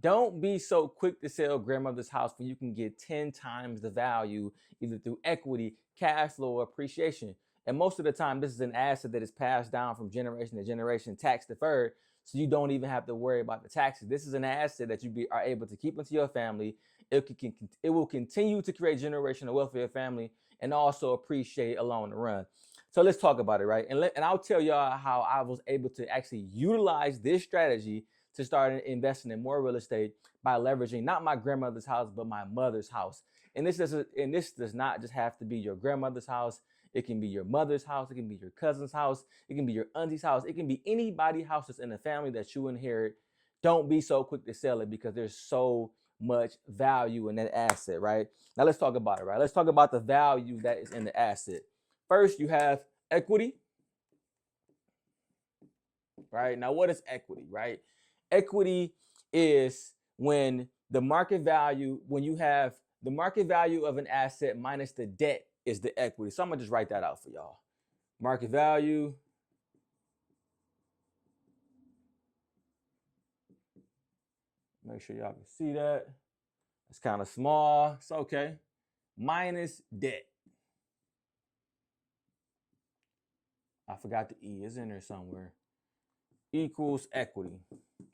Don't be so quick to sell grandmother's house when you can get 10 times the value, either through equity, cash flow, or appreciation. And most of the time, this is an asset that is passed down from generation to generation, tax deferred. So you don't even have to worry about the taxes. This is an asset that are able to keep into your family. It will continue to create generational wealth for your family and also appreciate along the run. So let's talk about it, right? And I'll tell y'all how I was able to actually utilize this strategy to start investing in more real estate by leveraging not my grandmother's house, but my mother's house. And this does not just have to be your grandmother's house. It can be your mother's house. It can be your cousin's house. It can be your auntie's house. It can be anybody's house that's in the family that you inherit. Don't be so quick to sell it because there's so much value in that asset, right? Now let's talk about it, right? Let's talk about the value that is in the asset. First, you have equity, right? Now, what is equity, right? Equity is when you have the market value of an asset minus the debt is the equity. So I'm gonna just write that out for y'all. Market value make sure y'all can see that. It's kind of small. It's okay. Minus debt. I forgot the E. It's in there somewhere. Equals equity,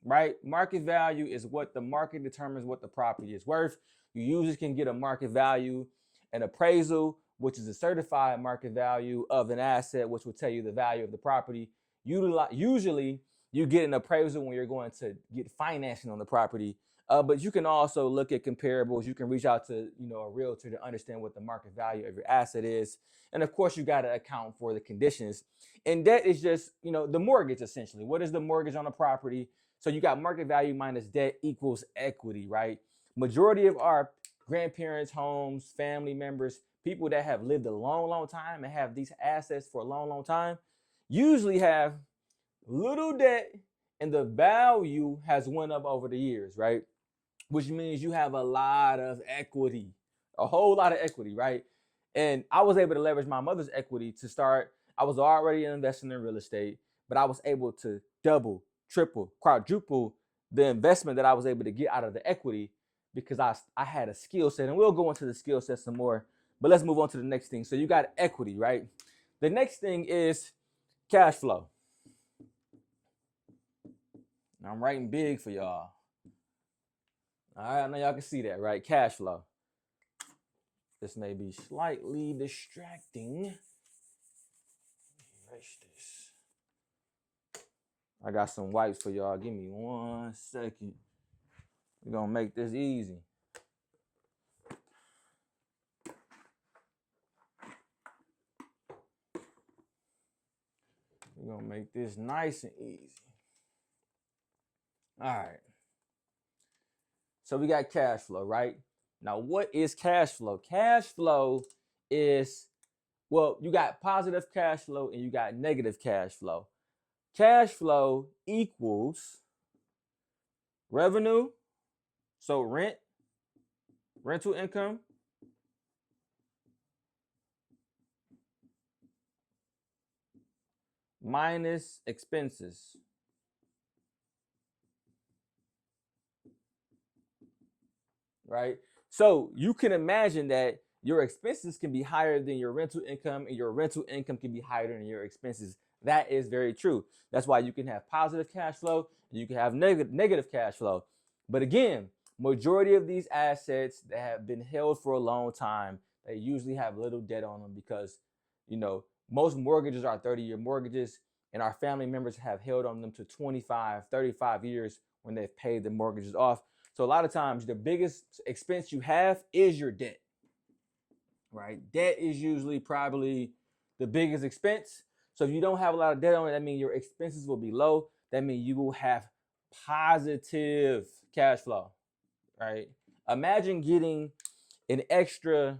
right? Market value is what the market determines what the property is worth. You usually can get a market value, an appraisal, which is a certified market value of an asset, which will tell you the value of the property. Usually, you get an appraisal when you're going to get financing on the property. But you can also look at comparables. You can reach out to a realtor to understand what the market value of your asset is, and of course, you got to account for the conditions. And debt is just the mortgage essentially. What is the mortgage on a property? So you got market value minus debt equals equity, right? Majority of our grandparents' homes, family members, people that have lived a long, long time and have these assets for a long, long time, usually have little debt, and the value has went up over the years, right? Which means you have a lot of equity, a whole lot of equity, right? And I was able to leverage my mother's equity to start. I was already investing in real estate, but I was able to double, triple, quadruple the investment that I was able to get out of the equity because I had a skill set. And we'll go into the skill set some more, but let's move on to the next thing. So you got equity, right? The next thing is cash flow. Now I'm writing big for y'all. All right, I know y'all can see that, right? Cash flow. This may be slightly distracting. Erase this. I got some wipes for y'all. Give me 1 second. We're gonna make this easy. We're gonna make this nice and easy. All right. So we got cash flow, right? Now, what is cash flow? Cash flow is, well, you got positive cash flow and you got negative cash flow. Cash flow equals revenue, so rental income, minus expenses. Right? So you can imagine that your expenses can be higher than your rental income, and your rental income can be higher than your expenses. That is very true. That's why you can have positive cash flow and you can have negative cash flow. But again, majority of these assets that have been held for a long time, they usually have little debt on them because, most mortgages are 30-year mortgages, and our family members have held on them to 25, 35 years when they've paid the mortgages off. So a lot of times the biggest expense you have is your debt, right? Debt is usually probably the biggest expense. So if you don't have a lot of debt on it, that means your expenses will be low. That means you will have positive cash flow, right? Imagine getting an extra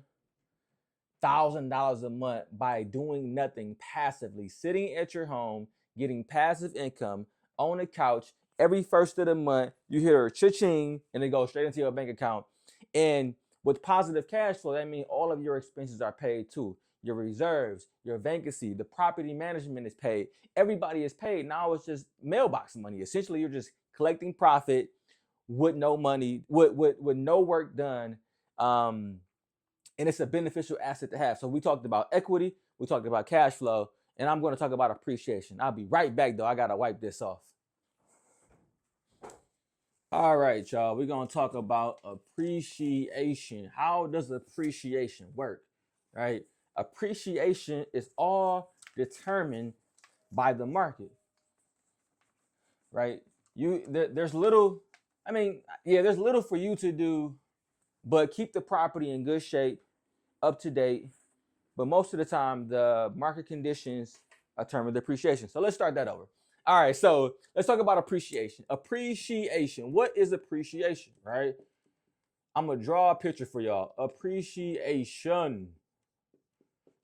$1,000 a month by doing nothing passively, sitting at your home, getting passive income on a couch. Every first of the month, you hear a cha-ching and it goes straight into your bank account. And with positive cash flow, that means all of your expenses are paid too. Your reserves, your vacancy, the property management is paid. Everybody is paid. Now it's just mailbox money. Essentially, you're just collecting profit with no money, with no work done. And it's a beneficial asset to have. So we talked about equity, we talked about cash flow, and I'm going to talk about appreciation. I'll be right back though. I got to wipe this off. All right, y'all. We're going to talk about appreciation. How does appreciation work? Right? Appreciation is all determined by the market, right? There's little, I mean, yeah, there's little for you to do, but keep the property in good shape, up to date. But most of the time, the market conditions determine the appreciation. So let's start that over. All right, so let's talk about appreciation. Appreciation. What is appreciation, right? I'm gonna draw a picture for y'all. Appreciation.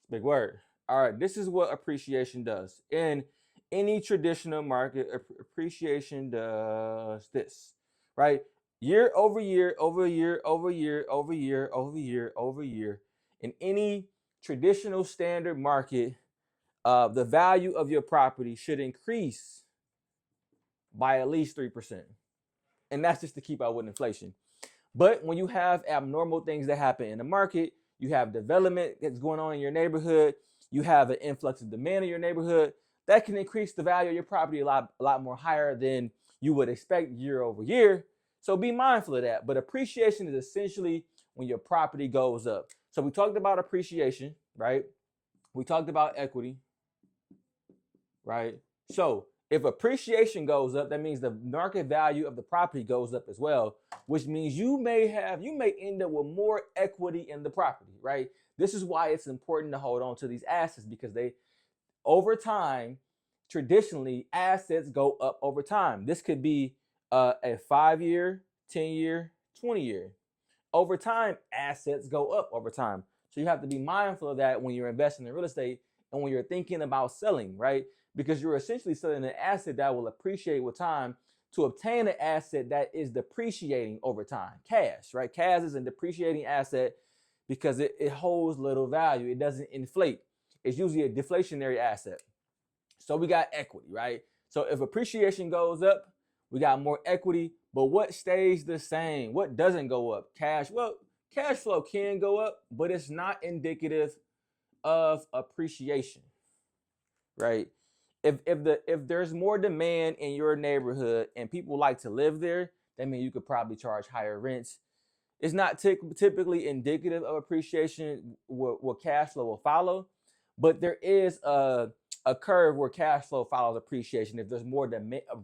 Big word. All right, this is what appreciation does. In any traditional market, appreciation does this, right? Year over year, over year, over year, over year, over year, over year. In any traditional standard market, the value of your property should increase by at least 3%. And that's just to keep up with inflation. But when you have abnormal things that happen in the market, you have development that's going on in your neighborhood, you have an influx of demand in your neighborhood, that can increase the value of your property a lot more higher than you would expect year over year. So be mindful of that. But appreciation is essentially when your property goes up. So we talked about appreciation, right? We talked about equity, right? So if appreciation goes up, that means the market value of the property goes up as well, which means you may end up with more equity in the property, right? This is why it's important to hold on to these assets, because they, over time, traditionally assets go up over time. This could be a 5-year, 10-year, 20-year. Over time, assets go up over time. So you have to be mindful of that when you're investing in real estate and when you're thinking about selling, right? Because you're essentially selling an asset that will appreciate with time to obtain an asset that is depreciating over time. Cash, right? Cash is a depreciating asset because it holds little value. It doesn't inflate. It's usually a deflationary asset. So we got equity, right? So if appreciation goes up, we got more equity. But what stays the same? What doesn't go up? Cash. Well, cash flow can go up, but it's not indicative of appreciation, right? If there's more demand in your neighborhood and people like to live there, that means you could probably charge higher rents. It's not typically indicative of appreciation what cash flow will follow, but there is a curve where cash flow follows appreciation if there's more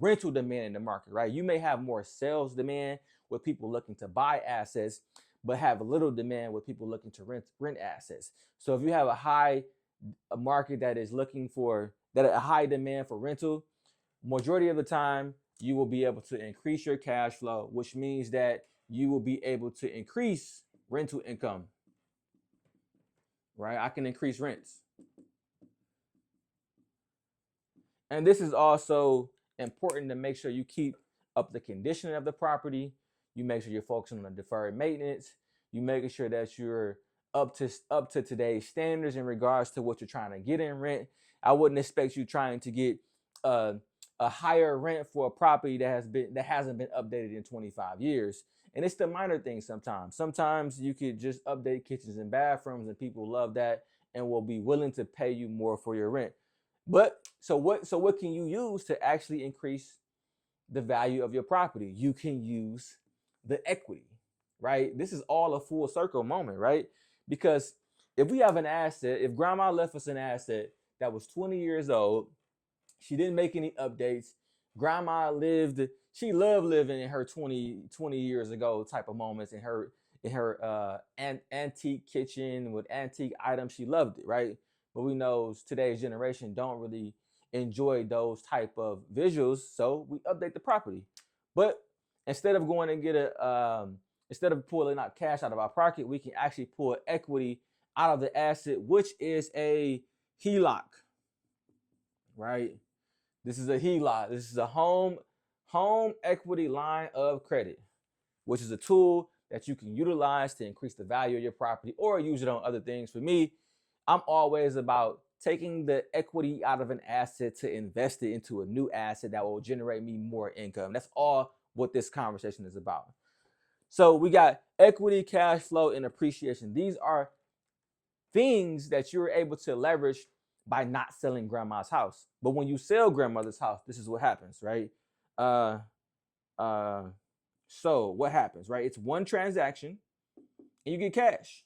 rental demand in the market, right? You may have more sales demand with people looking to buy assets, but have a little demand with people looking to rent assets. So if you have a market that is looking for a high demand for rental, majority of the time you will be able to increase your cash flow, which means that you will be able to increase rental income, right? I can increase rents. And this is also important to make sure you keep up the condition of the property. You make sure you're focusing on the deferred maintenance. You making sure that you're up to today's standards in regards to what you're trying to get in rent. I wouldn't expect you trying to get a higher rent for a property that hasn't been updated in 25 years. And it's the minor things sometimes. Sometimes you could just update kitchens and bathrooms and people love that and will be willing to pay you more for your rent. But so what can you use to actually increase the value of your property? You can use the equity, right? This is all a full circle moment, right? Because if we have an asset, if grandma left us an asset that was 20 years old, she didn't make any updates. Grandma she loved living in her 20 years ago type of moments in her antique kitchen with antique items. She loved it, right? But we know today's generation don't really enjoy those type of visuals, so we update the property. But instead of going and instead of pulling out cash out of our pocket, we can actually pull equity out of the asset, which is a HELOC, right? This is a HELOC. This is a home equity line of credit, which is a tool that you can utilize to increase the value of your property or use it on other things. For me, I'm always about taking the equity out of an asset to invest it into a new asset that will generate me more income. That's all what this conversation is about. So we got equity, cash flow, and appreciation. These are things that you're able to leverage by not selling grandma's house. But when you sell grandmother's house, this is what happens, right? So what happens, right? It's one transaction and you get cash.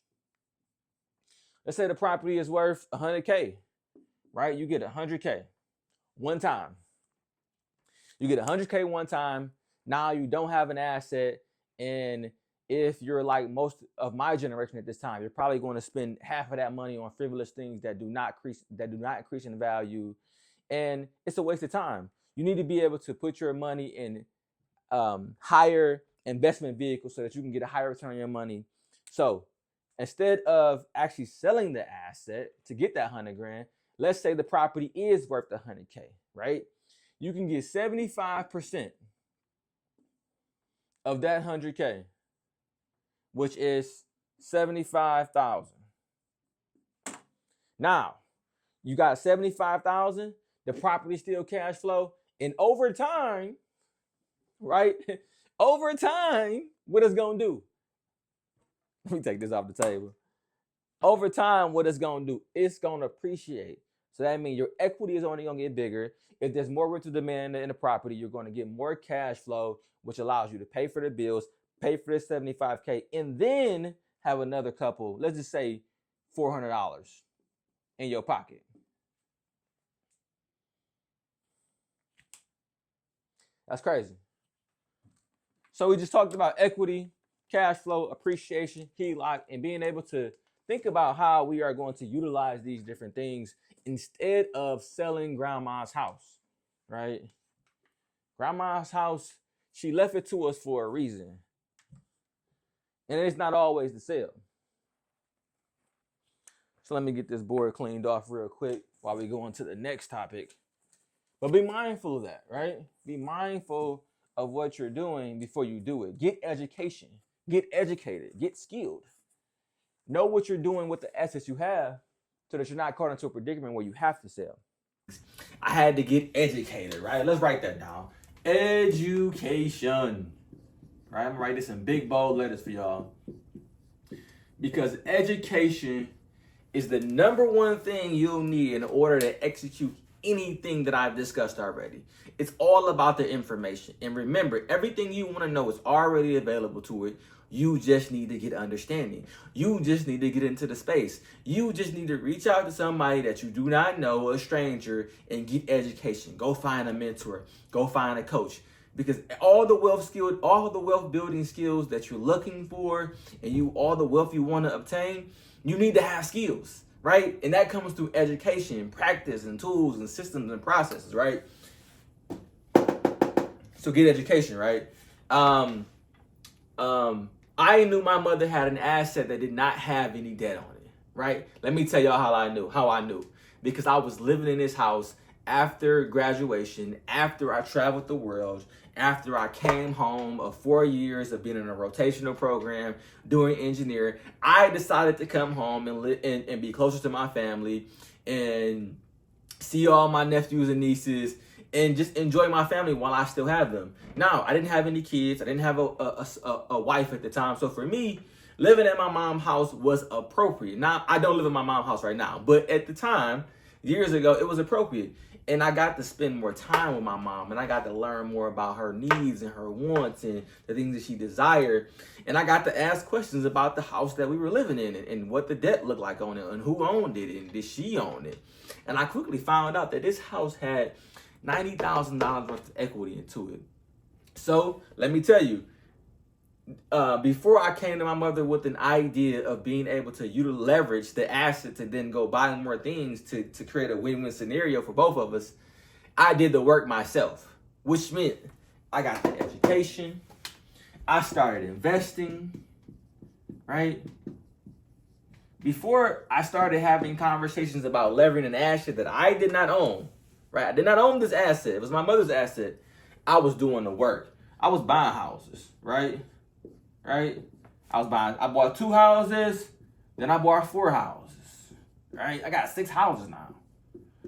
Let's say the property is worth 100K, right? You get 100K one time. You get 100K one time. Now you don't have an asset. And if you're like most of my generation at this time, you're probably going to spend half of that money on frivolous things that do not increase in value. And it's a waste of time. You need to be able to put your money in higher investment vehicles so that you can get a higher return on your money. So instead of actually selling the asset to get that 100 grand, let's say the property is worth 100K, right? You can get 75% of that 100K, which is 75,000. Now, you got 75,000, the property still cash flow, and over time, right? Over time, what it's gonna do? Let me take this off the table. Over time, what it's gonna do? It's gonna appreciate. So that means your equity is only gonna get bigger. If there's more rental demand in the property, you're gonna get more cash flow, which allows you to pay for the bills, pay for this 75K, and then have another couple, let's just say $400 in your pocket. That's crazy. So we just talked about equity, cash flow, appreciation, HELOC, and being able to think about how we are going to utilize these different things instead of selling grandma's house, right? Grandma's house, she left it to us for a reason. And it's not always to sell. So let me get this board cleaned off real quick while we go on to the next topic. But be mindful of that, right? Be mindful of what you're doing before you do it. Get education. Get educated. Get skilled. Know what you're doing with the assets you have so that you're not caught into a predicament where you have to sell. I had to get educated, right? Let's write that down. Education. Right? I'm gonna write this in big bold letters for y'all. Because education is the number one thing you'll need in order to execute anything that I've discussed already. It's all about the information. And remember, everything you want to know is already available to it. You just need to get understanding. You just need to get into the space. You just need to reach out to somebody that you do not know, a stranger, and get education. Go find a mentor. Go find a coach. Because all the wealth building skills that you're looking for, and all the wealth you want to obtain, you need to have skills, right? And that comes through education, practice, and tools, and systems, and processes, right? So get education, right? I knew my mother had an asset that did not have any debt on it, right? Let me tell y'all how I knew. Because I was living in this house after graduation, after I traveled the world, after I came home of 4 years of being in a rotational program, doing engineering. I decided to come home and be closer to my family and see all my nephews and nieces and just enjoy my family while I still have them. Now, I didn't have any kids. I didn't have a wife at the time. So for me, living at my mom's house was appropriate. Now, I don't live in my mom's house right now, but at the time, years ago, it was appropriate. And I got to spend more time with my mom, and I got to learn more about her needs and her wants and the things that she desired. And I got to ask questions about the house that we were living in and what the debt looked like on it and who owned it and did she own it. And I quickly found out that this house had $90,000 worth of equity into it. So let me tell you, before I came to my mother with an idea of being able to leverage the asset to then go buy more things to create a win-win scenario for both of us, I did the work myself, which meant I got the education, I started investing, right? Before I started having conversations about leveraging an asset that I did not own, right? I did not own this asset. It was my mother's asset. I was doing the work. I was buying houses, right? I bought 2 houses, then I bought 4 houses, right? I got 6 houses now.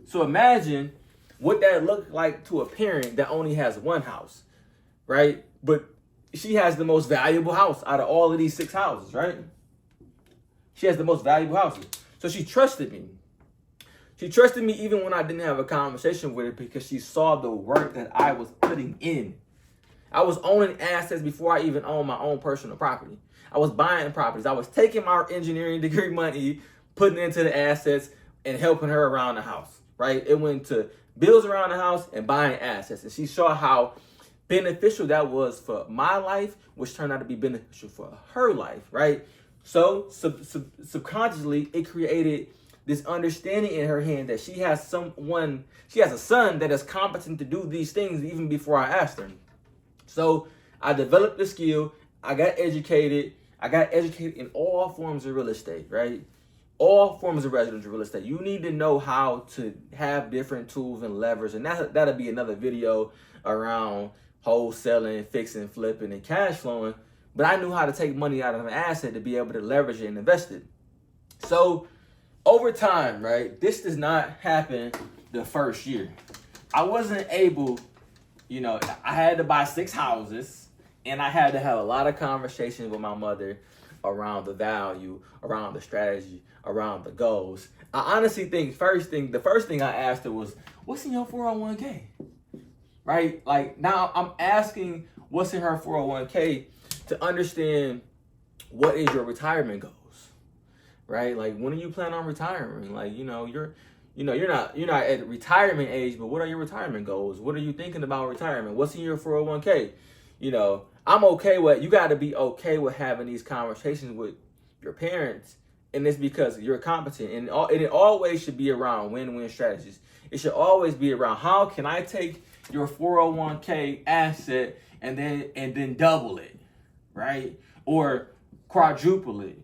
So imagine what that looked like to a parent that only has 1 house. right? But she has the most valuable house out of all of these 6 houses, right? She has the most valuable houses. So she trusted me. She trusted me even when I didn't have a conversation with her because she saw the work that I was putting in. I was owning assets before I even owned my own personal property. I was buying properties. I was taking my engineering degree money, putting it into the assets, and helping her around the house, right? It went to bills around the house and buying assets. And she saw how beneficial that was for my life, which turned out to be beneficial for her life, right? So subconsciously, it created this understanding in her hand that she has a son that is competent to do these things even before I asked her. So I developed the skill. I got educated. I got educated in all forms of real estate, right? All forms of residential real estate. You need to know how to have different tools and levers. And that'll be another video around wholesaling, fixing, flipping, and cash flowing. But I knew how to take money out of an asset to be able to leverage it and invest it. So over time, right, this does not happen the first year. I wasn't able, I had to buy 6 houses, and I had to have a lot of conversations with my mother around the value, around the strategy, around the goals. I honestly think the first thing I asked her was, what's in your 401k? Right? Like now I'm asking what's in her 401k to understand what is your retirement goals. Right? Like when do you plan on retiring? Like, you're not at retirement age, but what are your retirement goals? What are you thinking about retirement? What's in your 401k? I'm okay with, you got to be okay with having these conversations with your parents. And it's because you're competent. And it always should be around win-win strategies. It should always be around how can I take your 401k asset and then double it, right? Or quadruple it,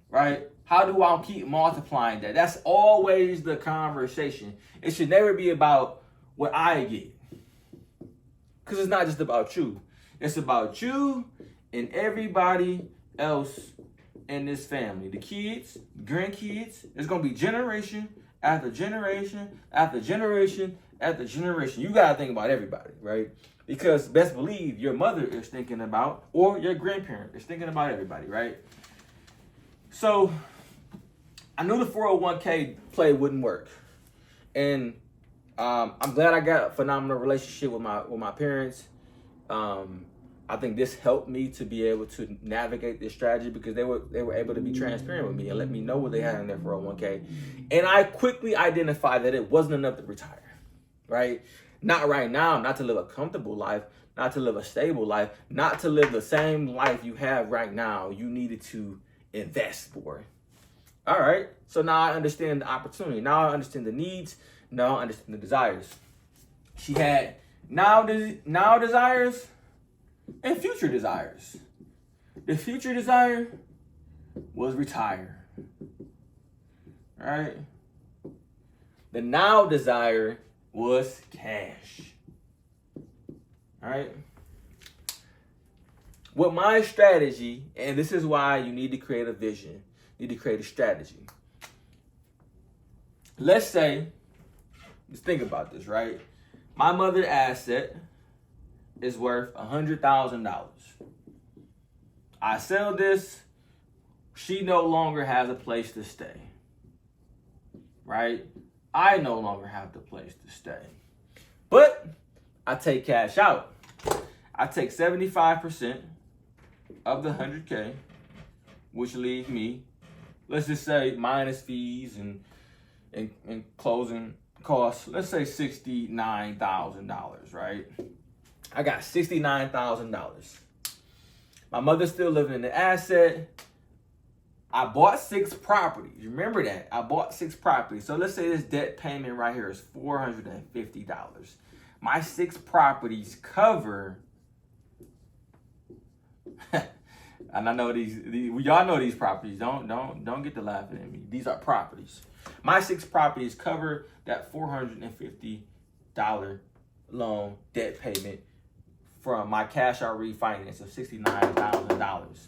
right? How do I keep multiplying that? That's always the conversation. It should never be about what I get. Because it's not just about you. It's about you and everybody else in this family. The kids, the grandkids. It's going to be generation after generation after generation after generation. You got to think about everybody, right? Because best believe your mother is thinking about, or your grandparent is thinking about everybody, right? So I knew the 401k play wouldn't work. And I'm glad I got a phenomenal relationship with my parents. I think this helped me to be able to navigate this strategy because they were able to be transparent with me and let me know what they had in their 401k. And I quickly identified that it wasn't enough to retire, right? Not right now, not to live a comfortable life, not to live a stable life, not to live the same life you have right now. You needed to invest for it. All right, so now I understand the opportunity. Now I understand the needs. Now I understand the desires. She had now desires and future desires. The future desire was retire. All right. The now desire was cash. All right. With my strategy, and this is why you need to create a vision, you need to create a strategy. Let's say, let's think about this, right? My mother's asset is worth $100,000. I sell this, she no longer has a place to stay, right? I no longer have the place to stay. But I take cash out. I take 75% of the 100K, which leaves me, let's just say minus fees and closing costs, let's say $69,000, right? I got $69,000. My mother's still living in the asset. I bought 6 properties. Remember that. I bought 6 properties. So let's say this debt payment right here is $450. My 6 properties cover, and I know these y'all know these properties. Don't get to laughing at me. These are properties. My 6 properties cover that $450 loan debt payment from my cash out refinance of $69,000.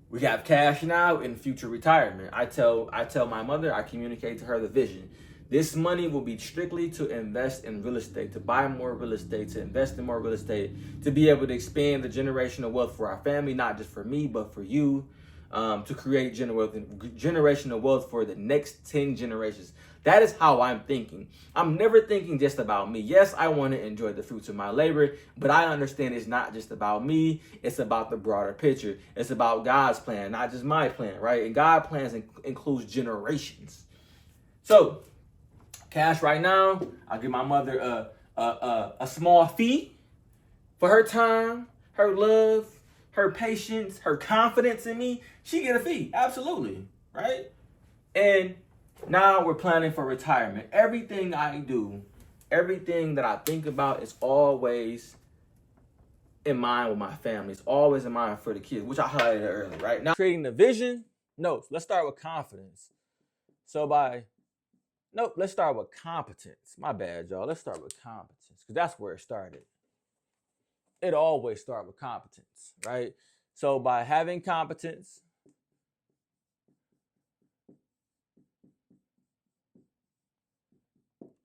We have cash now and future retirement. I tell my mother, I communicate to her the vision. This money will be strictly to invest in real estate, to buy more real estate, to invest in more real estate, to be able to expand the generational wealth for our family, not just for me, but for you, to create generational wealth for the next 10 generations. That is how I'm thinking. I'm never thinking just about me. Yes, I want to enjoy the fruits of my labor, but I understand it's not just about me. It's about the broader picture. It's about God's plan, not just my plan, right? And God's plans includes generations. So, cash right now, I'll give my mother a small fee for her time, her love, her patience, her confidence in me. She get a fee, absolutely, right? And now we're planning for retirement. Everything I do, everything that I think about is always in mind with my family. It's always in mind for the kids, which I highlighted earlier, right? Now, creating the vision. No, let's start with confidence. Let's start with competence. My bad, y'all. Let's start with competence because that's where it started. It always starts with competence, right? So by having competence,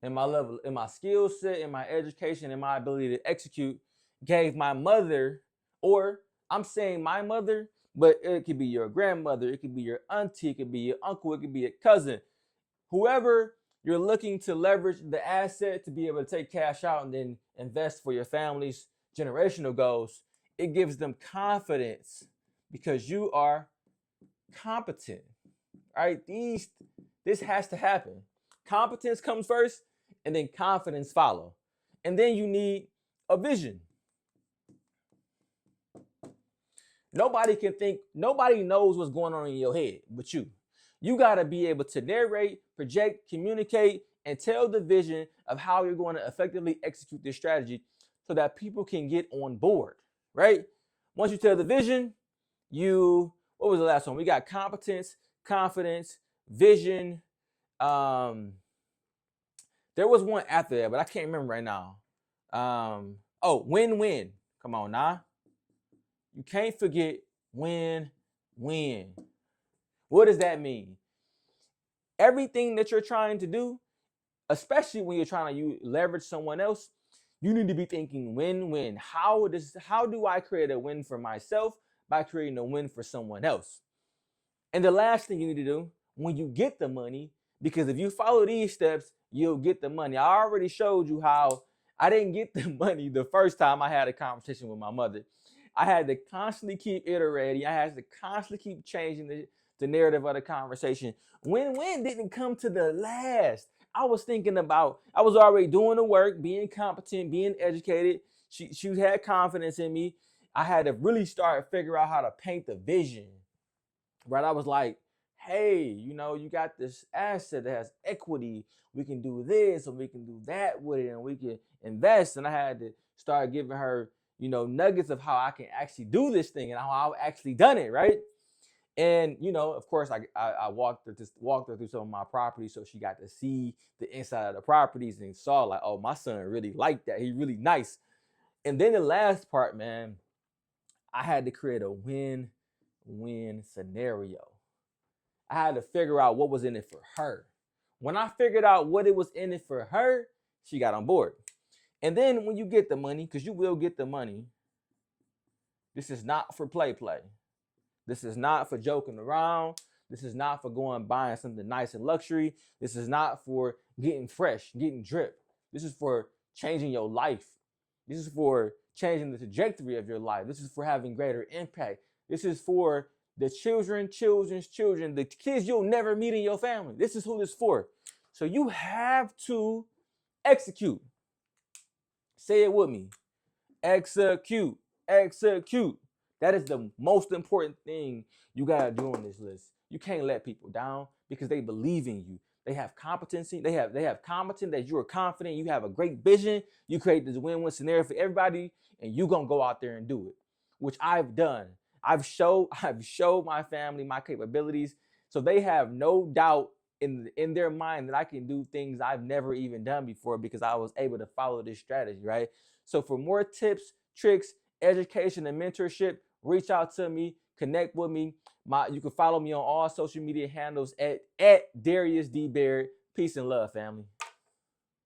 in my level, in my skill set, in my education, in my ability to execute, gave my mother, or I'm saying my mother, but it could be your grandmother, it could be your auntie, it could be your uncle, it could be a cousin, whoever you're looking to leverage the asset to be able to take cash out and then invest for your family's generational goals. It gives them confidence because you are competent, right? This has to happen. Competence comes first, and then confidence follow. And then you need a vision. Nobody knows what's going on in your head but you. You got to be able to narrate, project, communicate, and tell the vision of how you're going to effectively execute this strategy so that people can get on board, right? Once you tell the vision, what was the last one? We got competence, confidence, vision. There was one after that, but I can't remember right now. Win-win. Come on now. You can't forget win-win. What does that mean? Everything that you're trying to do, especially when you're trying to leverage someone else, you need to be thinking win-win. How do I create a win for myself by creating a win for someone else? And the last thing you need to do when you get the money, because if you follow these steps, you'll get the money. I already showed you how I didn't get the money the first time I had a conversation with my mother. I had to constantly keep iterating. I had to constantly keep changing the narrative of the conversation. Win-win didn't come to the last. I was already doing the work, being competent, being educated. She had confidence in me. I had to really start figure out how to paint the vision. Right? I was like, hey, you got this asset that has equity. We can do this and we can do that with it and we can invest. And I had to start giving her, nuggets of how I can actually do this thing and how I've actually done it, right? And, of course, I walked her through some of my properties so she got to see the inside of the properties and saw like, oh, my son really liked that. He really nice. And then the last part, man, I had to create a win-win scenario. I had to figure out what was in it for her. When I figured out what it was in it for her, she got on board. And then when you get the money, because you will get the money, this is not for play. This is not for joking around. This is not for going buying something nice and luxury. This is not for getting fresh, getting drip. This is for changing your life. This is for changing the trajectory of your life. This is for having greater impact. This is for the children's children, the kids you'll never meet in your family. This is who this is for. So you have to execute. Say it with me. Execute. Execute. That is the most important thing you got to do on this list. You can't let people down because they believe in you. They have competency. They have competence that you are confident. You have a great vision. You create this win-win scenario for everybody, and you're going to go out there and do it, which I've done. I've showed my family my capabilities, so they have no doubt in their mind that I can do things I've never even done before because I was able to follow this strategy, right? So for more tips, tricks, education, and mentorship, reach out to me, connect with me. You can follow me on all social media handles at Darius D. Barrett. Peace and love, family.